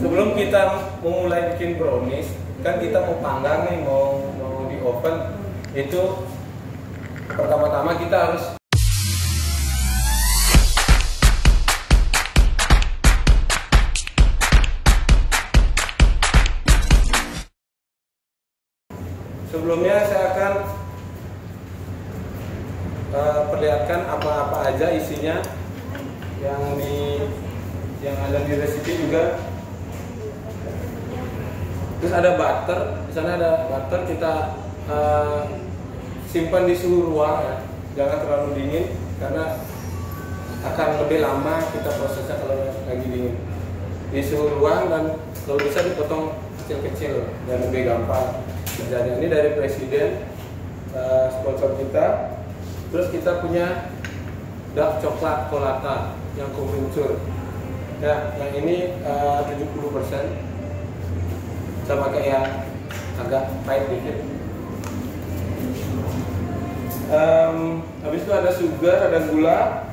Sebelum kita memulai bikin brownies, kan kita mau panggang nih, mau di oven. Itu pertama-tama kita harus sebelumnya saya akan perlihatkan apa-apa aja isinya yang ada di resep juga. Terus ada butter, di sana ada butter, kita simpan di suhu ruang ya, jangan terlalu dingin karena akan lebih lama kita prosesnya kalau lagi dingin. Di suhu ruang dan kalau bisa dipotong kecil-kecil dan lebih gampang kerjanya. Ini dari Presiden, sponsor kita. Terus kita punya dark coklat colata yang kumencur. Ya, yang ini 70%. Saya pakai yang agak pahit dikit. Habis itu ada sugar, ada gula,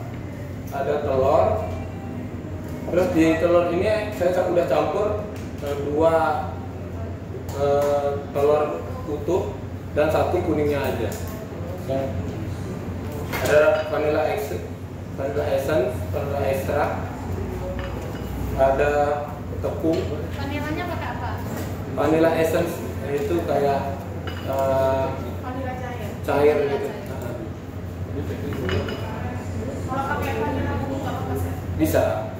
ada telur. Terus di telur ini saya udah campur 2 telur utuh dan 1 kuningnya aja. Ada vanilla essence, vanilla extract, ada tepung. Vanilanya pakai apa? Vanilla essence itu kayak Vanila cair gitu. Kalau pakai vanila bubuk nggak apa sih? Bisa.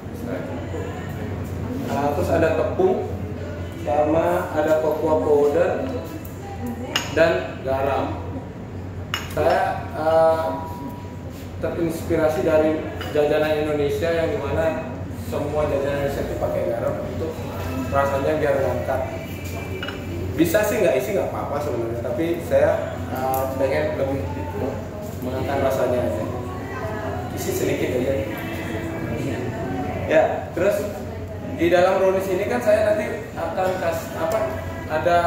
Terus ada tepung, sama ada cocoa powder dan garam. Saya terinspirasi dari jajanan Indonesia yang dimana semua jajanan Indonesia itu pakai garam untuk rasanya biar ngangkat. Bisa sih nggak isi nggak apa-apa sebenarnya, tapi saya pengen lebih mengangkat rasanya aja. Isi sedikit aja. Ya, terus di dalam brownies ini kan saya nanti akan kasih ada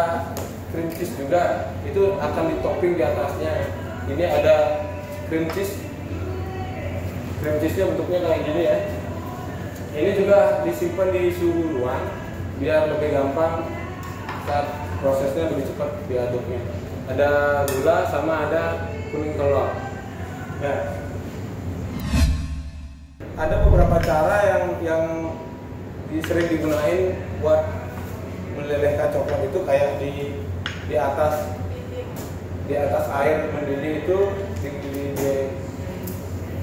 cream cheese juga, itu akan ditopping di atasnya. Ini ada cream cheese-nya bentuknya kayak gini ya. Ini juga disimpan di suhu ruang biar lebih gampang saat prosesnya lebih cepat diaduknya. Ada gula sama ada kuning telur. Nah, ada beberapa cara yang sering digunain buat melelehkan coklat itu, kayak di atas air mendidih itu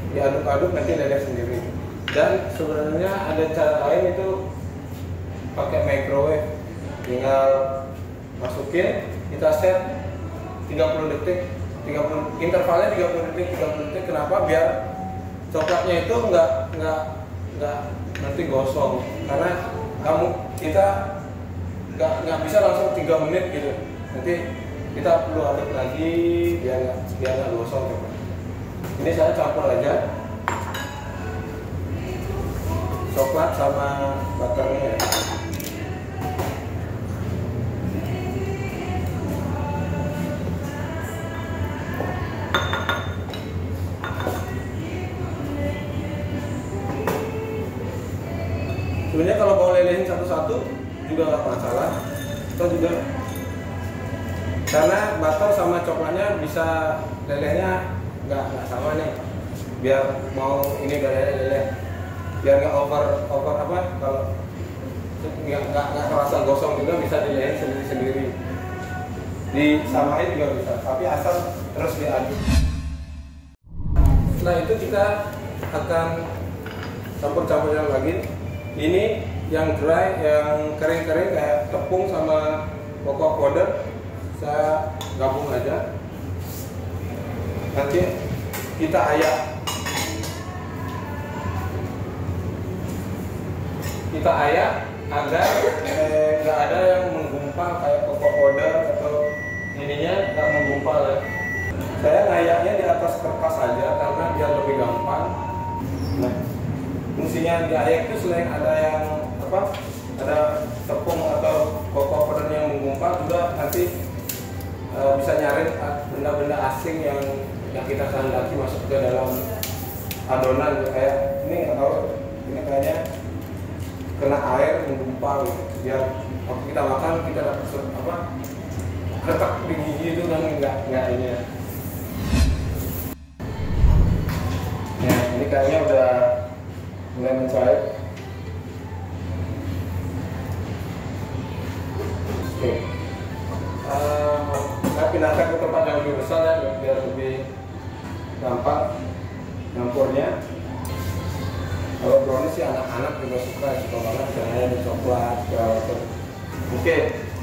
diaduk-aduk nanti leleh sendiri. Dan sebenarnya ada cara lain itu pakai microwave, tinggal masukin, kita set 30 detik, intervalnya 30 detik. Kenapa? Biar coklatnya itu nggak nanti gosong, karena kita nggak bisa langsung 3 menit gitu. Nanti kita perlu aduk lagi biar nggak gosong coba. Ini saya campur aja coklat sama butternya. Sebenarnya kalau mau lelehin satu-satu juga nggak masalah, atau juga karena butter sama coklatnya bisa lelehnya nggak sama nih. Biar mau ini gak leleh, biar nggak over kalau nggak terasa gosong juga bisa dilehin sendiri. Disamain juga bisa, tapi asal terus diaduk. Setelah itu kita akan campur-campurin lagi. Ini yang dry, yang kering-kering kayak tepung sama cocoa powder, saya gabung aja. Nanti kita ayak. Kita ayak agar nggak ada yang menggumpal kayak cocoa powder atau ininya nggak menggumpal ya. Saya ngayaknya di atas kertas aja karena biar lebih gampang. Nah, fungsinya diayak itu selain ada yang ada tepung atau cocoa powder yang menggumpal, juga nanti bisa nyaring benda-benda asing yang kita kehendaki masuk ke dalam adonan. Kayak ini nggak tahu, ini kayaknya kena air menggumpal gitu. Biar waktu kita makan kita dapat apa ketak di gigi itu kan nggak ini ya. Ya ini kayaknya udah mulai mencair. Oke. Saya pindahkan ke tempat yang lebih besar ya biar lebih gampang nyampurnya. Kalau brownies sih anak-anak juga suka banget caranya di coklat segala macam. Oke,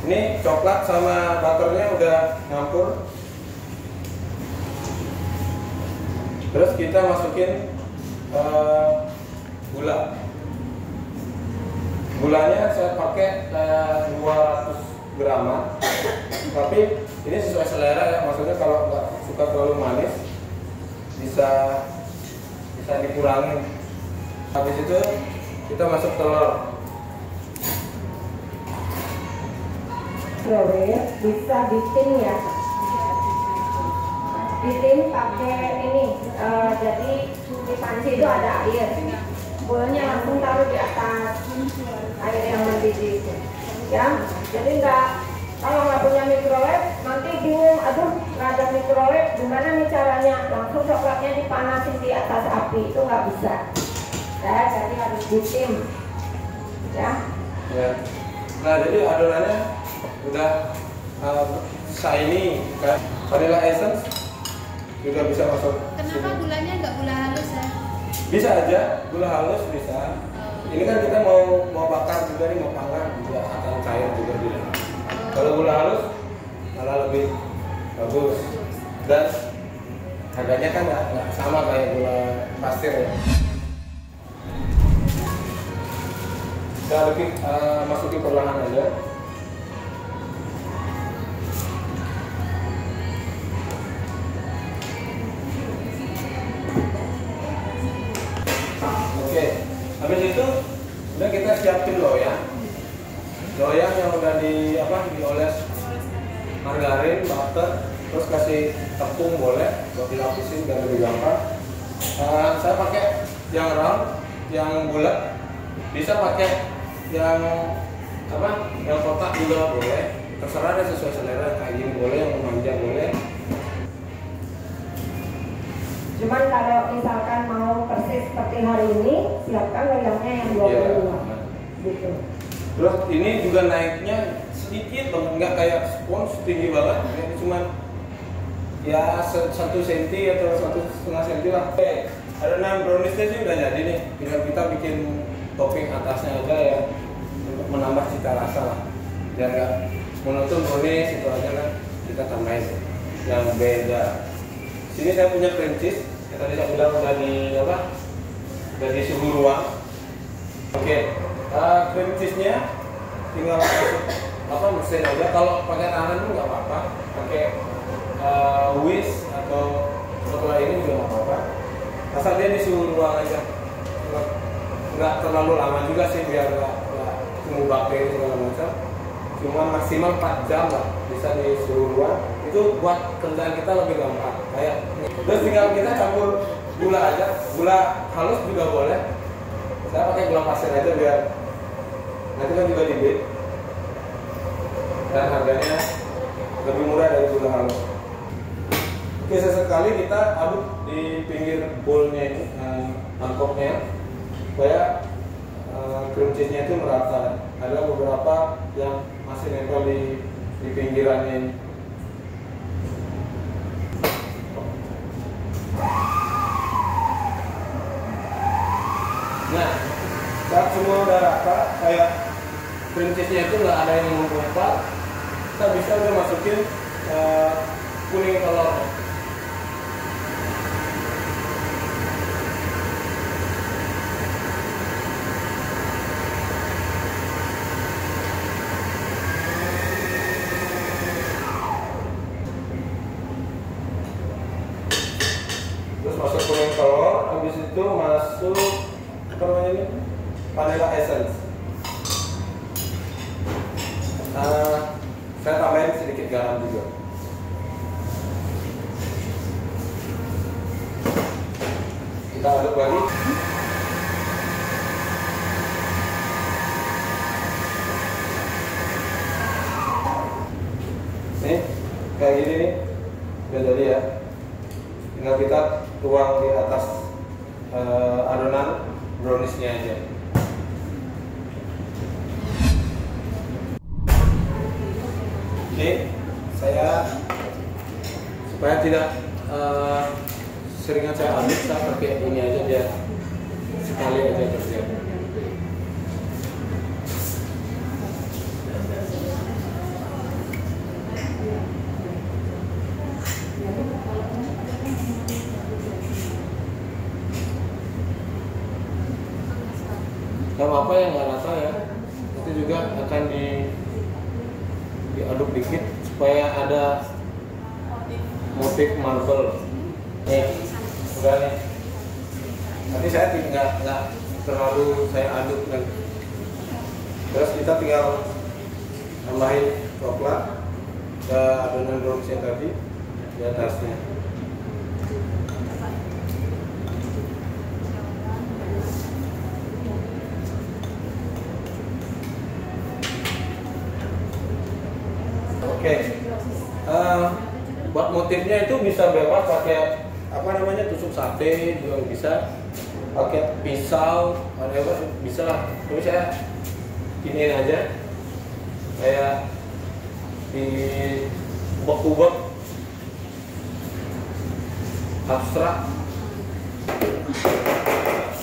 ini coklat sama butternya udah nyampur. Terus kita masukin gula. Gulanya saya pakai 200 gram. Tapi ini sesuai selera ya. Maksudnya kalau nggak suka terlalu manis bisa dikurangin. Habis itu kita masuk telur. Microwave bisa bikin ya. Bikin pakai ini, jadi di panci itu ada air. Bolanya langsung taruh di atas air yang mendidih. Ya, jadi kalau nggak punya microwave nanti bingung, aduh nggak ada microwave, gimana nih caranya? Langsung coklatnya dipanasin di atas api, itu nggak bisa. Ya, jadi harus bikin. Ya. Nah, jadi adonannya udah shiny kan. Vanilla essence juga bisa masuk. Kenapa gulanya nggak gula halus ya? Bisa aja, gula halus bisa. Ini kan kita mau bakar juga nih, mau panggang juga akan cair juga di dalam. Kalau gula halus malah lebih bagus. Dan harganya kan nggak sama kayak gula pasir ya. Kita masukin perlahan aja. Oke, habis itu udah kita siapin loyang yang udah dioles margarin, butter, terus kasih tepung boleh buat dilapisin biar lebih gampang. Saya pakai yang round, yang bulat, bisa pakai yang kotak juga boleh, terserah deh sesuai selera, kayak gini boleh, yang memanjang boleh. Cuman kalau misalkan mau persis seperti hari ini, siapkan loyangnya yang 22 gitu. Terus ini juga naiknya sedikit banget, nggak kayak spons tinggi banget, ini cuma ya 1 cm atau 1,5 cm lah. Oke, adonan browniesnya sih udah jadi nih, tinggal kita bikin topping atasnya aja ya untuk menambah cita rasa lah, biar nggak monoton brownies itu aja kan, kita tambahin yang beda. Sini saya punya cream cheese, yang tadi saya bilang udah di suhu ruang. Oke, cream cheese-nya tinggal masuk mesin aja. Kalau pakai tangan pun nggak apa-apa, pakai whisk atau spatula ini juga nggak apa-apa. Asal dia di suhu ruang aja, nggak terlalu lama juga sih biar nggak tumbuh bakteri segala macam. Cuma maksimal 4 jam lah bisa di suhu ruang. Itu buat kerjaan kita lebih gampang. Terus tinggal kita campur gula aja, gula halus juga boleh. Saya pakai gula pasir aja biar nanti kan juga dibit dan harganya lebih murah dari gula halus. Oke, sesekali kita aduk di pinggir bowlnya ini, mangkoknya, supaya cream cheese-nya itu merata. Ada beberapa yang masih nempel di pinggirannya ini. Nah, saat semua udah rata, kayak cream cheese-nya itu nggak ada yang menggumpal, kita bisa udah masukin kuning telur. Terus masuk kuning telur, habis itu masuk apa namanya ini? Vanilla essence. Saya tambahin sedikit garam juga. Kita aduk lagi. ini nih udah jadi ya. Tinggal kita tuang di atas adonan browniesnya aja. Oke, saya supaya tidak seringan saya aduk, saya pakai ini aja biar sekali aja kerja. Kalau apa yang nggak rata ya, itu juga akan diaduk dikit supaya ada motif marble. Nih, udah nih. Nanti saya nggak terlalu saya aduk lagi. Terus kita tinggal tambahin coklat ke adonan brownies yang tadi di atasnya. Oke, buat motifnya itu bisa bebas pakai apa namanya, tusuk sate juga bisa, pakai pisau, whatever bisa lah. Tapi saya giniin aja, kayak di ubek-ubek abstrak.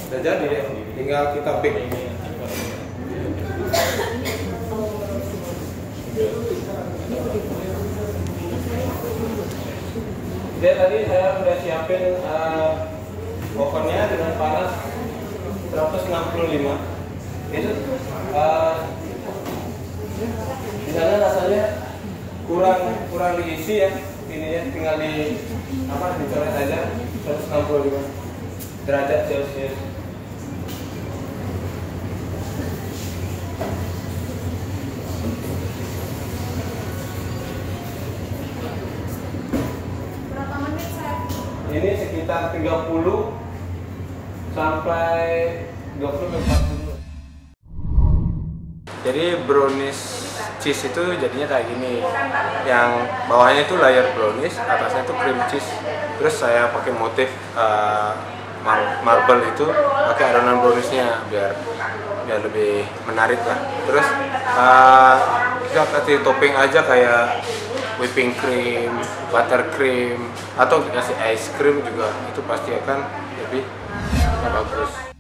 Udah jadi ya, tinggal kita bake. Jadi tadi saya sudah siapin ovennya dengan panas 165. Itu di sana rasanya kurang diisi ya, ininya tinggal dicoret aja 165 derajat Celcius. Ini sekitar 30 sampai 20-40. Jadi brownies cheese itu jadinya kayak gini. Yang bawahnya itu layer brownies, atasnya itu cream cheese. Terus saya pakai motif marble itu, pakai adonan browniesnya biar lebih menarik lah. Terus kita kasih topping aja kayak whipping cream, buttercream, atau dikasih ice cream juga, itu pasti akan lebih bagus.